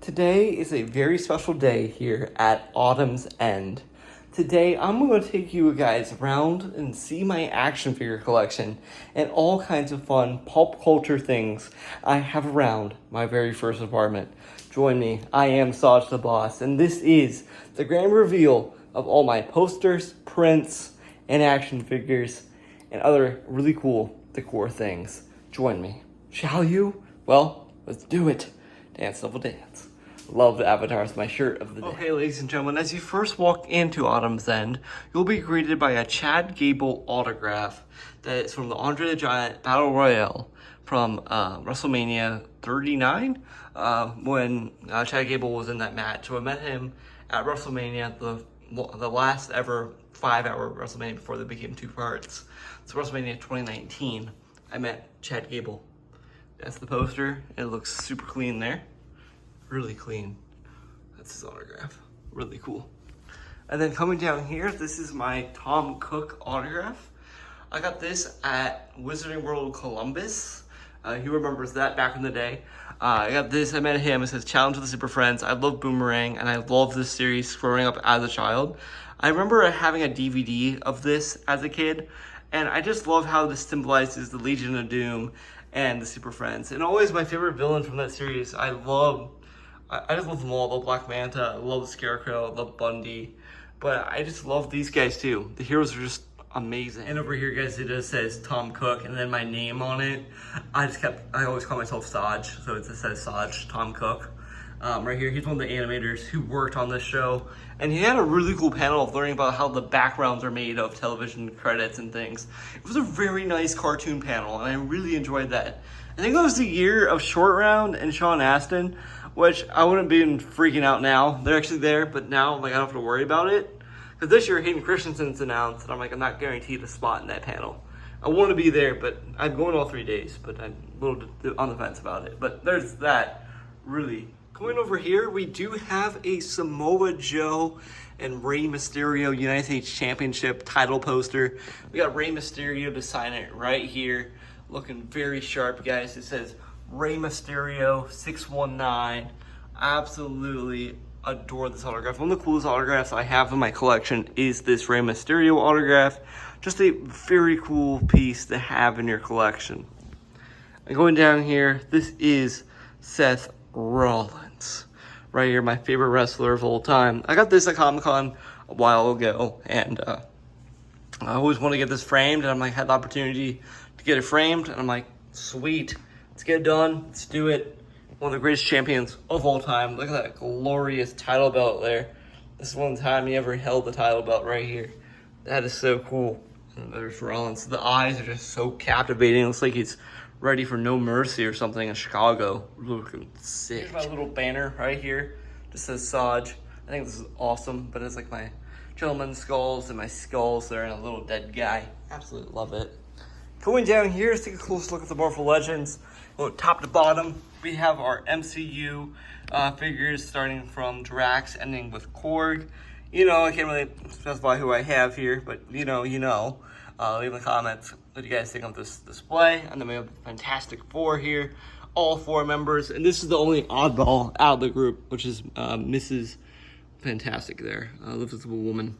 Today is a very special day here at Autumn's End. Today, I'm going to take you guys around and see my action figure collection and all kinds of fun pop culture things I have around my very first apartment. Join me, I am Saj the Boss, and this is the grand reveal of all my posters, prints, and action figures, and other really cool decor things. Join me. Shall you? Well, let's do it. Dance Double Dance. Love the Avatar is my shirt of the day. Okay, ladies and gentlemen, as you first walk into Autumn's End, you'll be greeted by a Chad Gable autograph that is from the Andre the Giant Battle Royale from WrestleMania 39, when Chad Gable was in that match. So I met him at WrestleMania, the last ever 5-hour WrestleMania before they became 2 parts. So WrestleMania 2019, I met Chad Gable. That's the poster. It looks super clean there. Really clean. That's his autograph. Really cool. And then coming down here, this is my Tom Cook autograph. I got this at Wizarding World Columbus. He remembers that back in the day. I got this, I met him. It says Challenge of the Super Friends. I love Boomerang, and I love this series growing up as a child. I remember having a DVD of this as a kid, and I just love how this symbolizes the Legion of Doom and the Super Friends. And always my favorite villain from that series, I just love them all. I love Black Manta, I love the Scarecrow, I love Bundy. But I just love these guys too. The heroes are just amazing. And over here, guys, it just says Tom Cook and then my name on it. I always call myself Saj, so it just says Saj, Tom Cook. Right here, he's one of the animators who worked on this show. And he had a really cool panel of learning about how the backgrounds are made of television credits and things. It was a very nice cartoon panel, and I really enjoyed that. I think that was the year of Short Round and Sean Astin, which I wouldn't be freaking out now. They're actually there, but now I don't have to worry about it. Because this year, Hayden Christensen's announced, and I'm not guaranteed a spot in that panel. I want to be there, but I'm going all 3 days, but I'm a little on the fence about it. But there's that, really. Going over here, we do have a Samoa Joe and Rey Mysterio United States Championship title poster. We got Rey Mysterio to sign it right here. Looking very sharp, guys. It says Rey Mysterio 619. Absolutely adore this autograph. One of the coolest autographs I have in my collection is this Rey Mysterio autograph. Just a very cool piece to have in your collection. And going down here, this is Seth Rollins. Right here, my favorite wrestler of all time. I got this at Comic-Con a while ago, and I always want to get this framed, and I had the opportunity to get it framed, and I'm like, sweet, let's get it done, let's do it. One of the greatest champions of all time. Look at that glorious title belt there. This is one time he ever held the title belt right here. That is so cool. And there's Rollins. The eyes are just so captivating. It looks like he's ready for No Mercy or something in Chicago. Looking sick. Here's my little banner right here. Just says Saj. I think this is awesome, but it's like my gentleman's skulls and my skulls there and a little dead guy. Absolutely love it. Going down here, let's take a close look at the Marvel Legends. Well, top to bottom, we have our MCU figures starting from Drax, ending with Korg. I can't really specify who I have here, but you know. Leave in the comments what you guys think of this display. And then we have Fantastic Four here, all 4 members. And this is the only oddball out of the group, which is Mrs. Fantastic there, Invisible Woman,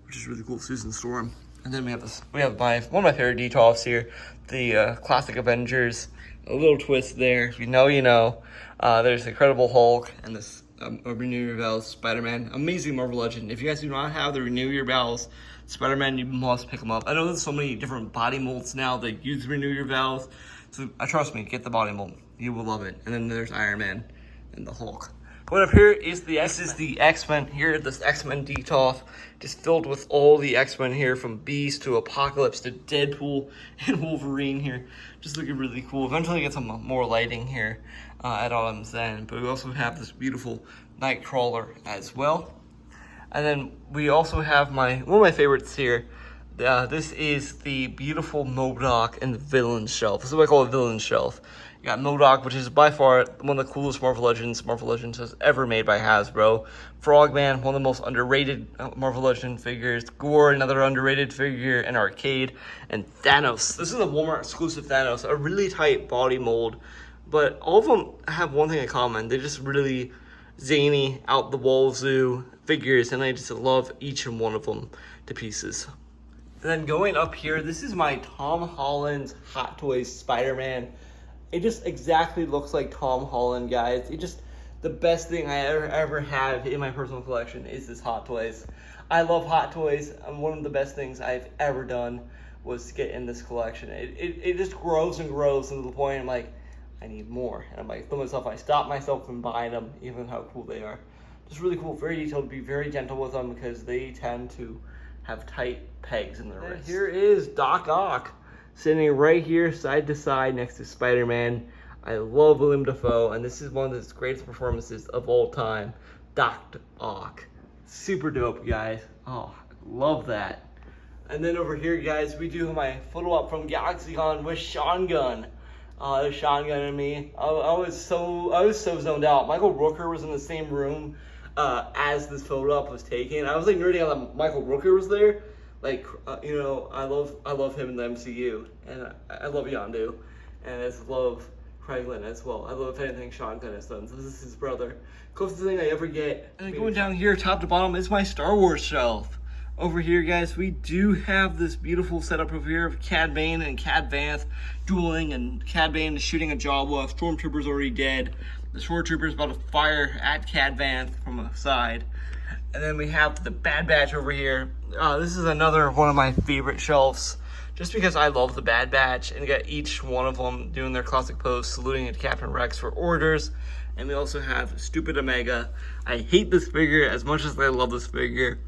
which is really cool, Susan Storm. And then we have one of my favorite details here, the classic Avengers. A little twist there. If you know, you know. There's Incredible Hulk and this Renew Your Vows Spider-Man. Amazing Marvel Legend. If you guys do not have the Renew Your Vows Spider-Man, you must pick them up. I know there's so many different body molds now that use Renew Your Vows. So trust me, get the body mold. You will love it. And then there's Iron Man and the Hulk. Going up here is the X-Men here, this X-Men detail, just filled with all the X-Men here, from Beast to Apocalypse to Deadpool and Wolverine here. Just looking really cool. Eventually get some more lighting here at Autumn's End, but we also have this beautiful Nightcrawler as well. And then we also have one of my favorites here. This is the beautiful MODOK and the Villain Shelf. This is what I call a Villain Shelf. You got MODOK, which is by far one of the coolest Marvel Legends has ever made by Hasbro. Frogman, one of the most underrated Marvel Legend figures. Gore, another underrated figure in arcade. And Thanos. This is a Walmart exclusive Thanos, a really tight body mold. But all of them have one thing in common. They just really zany, out the wazoo figures, and I just love each and one of them to pieces. And then going up here, this is my Tom Holland's Hot Toys Spider-Man. It just exactly looks like Tom Holland, guys. It just, the best thing I ever have in my personal collection is this Hot Toys. I love Hot Toys. One of the best things I've ever done was to get in this collection. It just grows and grows to the point I'm like, I need more. And I'm like, I stop myself from buying them, even how cool they are. Just really cool, very detailed, be very gentle with them because they tend to have tight pegs in their wrists. Here is Doc Ock, sitting right here side to side next to Spider-Man. I love Willem Dafoe, and this is one of his greatest performances of all time. Doc Ock. Super dope, guys. Oh, love that. And then over here, guys, we do have my photo op from GalaxyCon with Sean Gunn. There's Sean Gunn and me. I was so zoned out. Michael Rooker was in the same room as this photo op was taken. I was like nerding out that Michael Rooker was there. Like, you know, I love him in the MCU, and I love Yondu, and I love Kraglin as well. I love anything Sean Gunn has done. So this is his brother. Closest thing I ever get. And then going down here, top to bottom, is my Star Wars shelf. Over here, guys, we do have this beautiful setup over here of Cad Bane and Cad Vanth dueling, and Cad Bane is shooting a Jawa. Stormtrooper's already dead. The Stormtrooper's about to fire at Cad Vanth from a side. And then we have the Bad Batch over here. This is another one of my favorite shelves, just because I love the Bad Batch, and you got each one of them doing their classic pose, saluting at Captain Rex for orders. And we also have Stupid Omega. I hate this figure as much as I love this figure.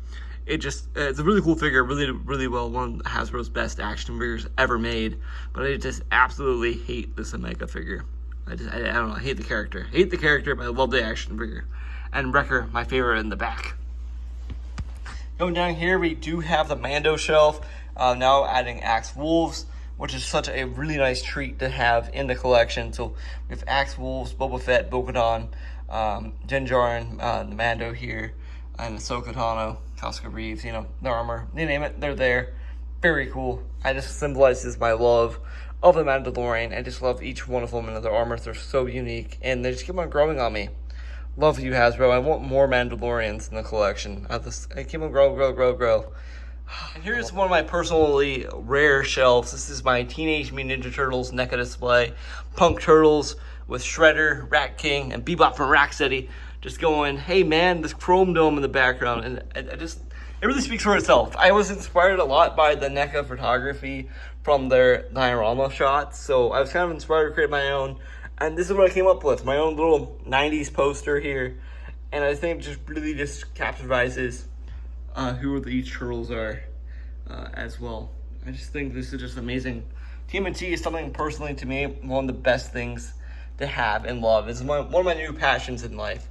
It's a really cool figure, really well, one of Hasbro's best action figures ever made. But I just absolutely hate this Omega figure. I don't know, I hate the character. But I love the action figure. And Wrecker, my favorite in the back. Going down here, we do have the Mando shelf. Now adding Axe Wolves, which is such a really nice treat to have in the collection. So we have Axe Wolves, Boba Fett, Bo-Katan, Din Djarin, the Mando here, and Ahsoka Tano, Casca Reeves, you know, their armor, you name it, they're there. Very cool. I just symbolizes my love of the Mandalorian. I just love each one of them and their armors. They're so unique, and they just keep on growing on me. Love you, Hasbro. I want more Mandalorians in the collection. I keep on grow. And here's one of my personally rare shelves. This is my Teenage Mutant Ninja Turtles NECA display. Punk Turtles with Shredder, Rat King, and Bebop from Rocksteady. Just going, hey man, this chrome dome in the background, and it really speaks for itself. I was inspired a lot by the NECA photography from their diorama shots, so I was kind of inspired to create my own, and this is what I came up with, my own little 90s poster here, and I think just really just capitalizes who each turtles are as well. I just think this is just amazing. TMNT is something personally to me, one of the best things to have and love. It's one of my new passions in life.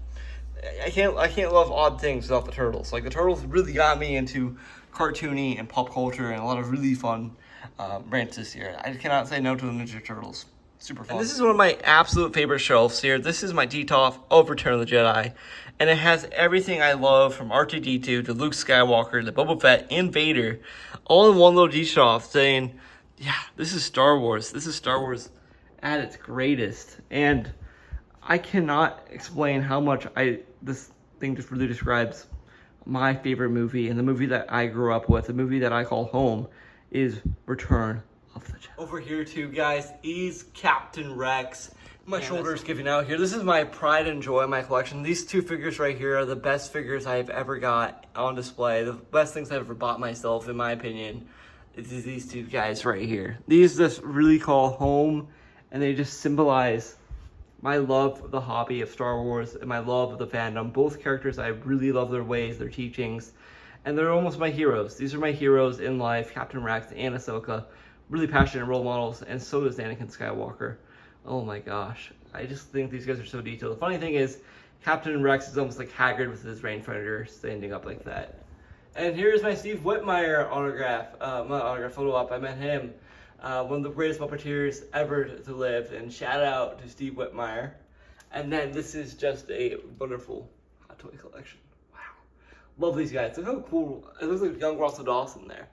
I can't love odd things without the Turtles. Like, the Turtles really got me into cartoony and pop culture and a lot of really fun rants this year. I cannot say no to the Ninja Turtles. Super fun. And this is one of my absolute favorite shelves here. This is my DTOF of Return of the Jedi. And it has everything I love, from R2-D2 to Luke Skywalker to Boba Fett and Vader, all in one little DTOF, saying, yeah, this is Star Wars. This is Star Wars at its greatest. And I cannot explain how much this thing just really describes my favorite movie, and the movie that I grew up with, the movie that I call home, is Return of the Jedi. Over here too, guys, is Captain Rex. My shoulder's giving out here. This is my pride and joy in my collection. These two figures right here are the best figures I've ever got on display. The best things I've ever bought myself, in my opinion. It's these two guys right here. These just really call home, and they just symbolize my love of the hobby of Star Wars and my love of the fandom. Both characters, I really love their ways, their teachings, and they're almost my heroes. These are my heroes in life, Captain Rex and Ahsoka. Really passionate role models, and so does Anakin Skywalker. Oh my gosh, I just think these guys are so detailed. The funny thing is, Captain Rex is almost like Hagrid with his rangefinder standing up like that. And here's my Steve Whitmire autograph, photo op. I met him. One of the greatest Puppeteers ever to live, and shout out to Steve Whitmire. And then this is just a wonderful Hot Toy collection. Wow. Love these guys. Look how cool. It looks like young Russell Dawson there.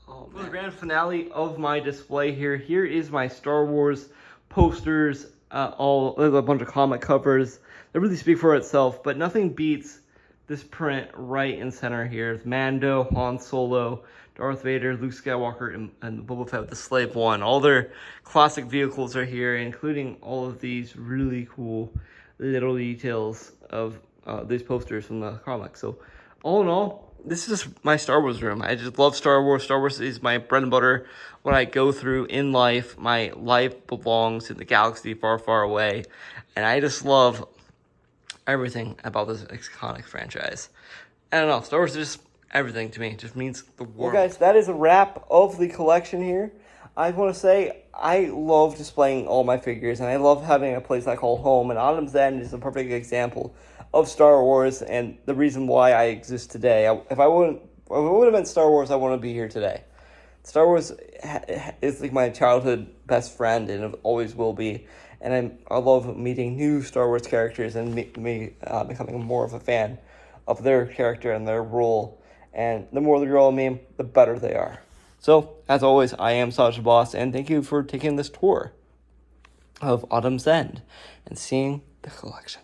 Oh, man. For the grand finale of my display here is my Star Wars posters, a bunch of comic covers. they really speak for itself, but nothing beats this print right in center here. It's Mando, Han Solo, Darth Vader, Luke Skywalker, and Boba Fett with the Slave One. All their classic vehicles are here, including all of these really cool little details of these posters from the comic. So all in all, this is my Star Wars room. I just love Star Wars. Star Wars is my bread and butter. What I go through in life, my life belongs in the galaxy far, far away. And I just love everything about this iconic franchise. I don't know, Star Wars is just everything to me. It just means the world. Well, guys, that is a wrap of the collection here. I want to say I love displaying all my figures, and I love having a place I call home, and Autumn's End is a perfect example of Star Wars and the reason why I exist today. If it would have been Star Wars, I wouldn't be here today. Star Wars is like my childhood best friend, and it always will be. And I love meeting new Star Wars characters and becoming more of a fan of their character and their role. And the more they grow on me, the better they are. So, as always, I am Sasha Boss, and thank you for taking this tour of Autumn's End and seeing the collection.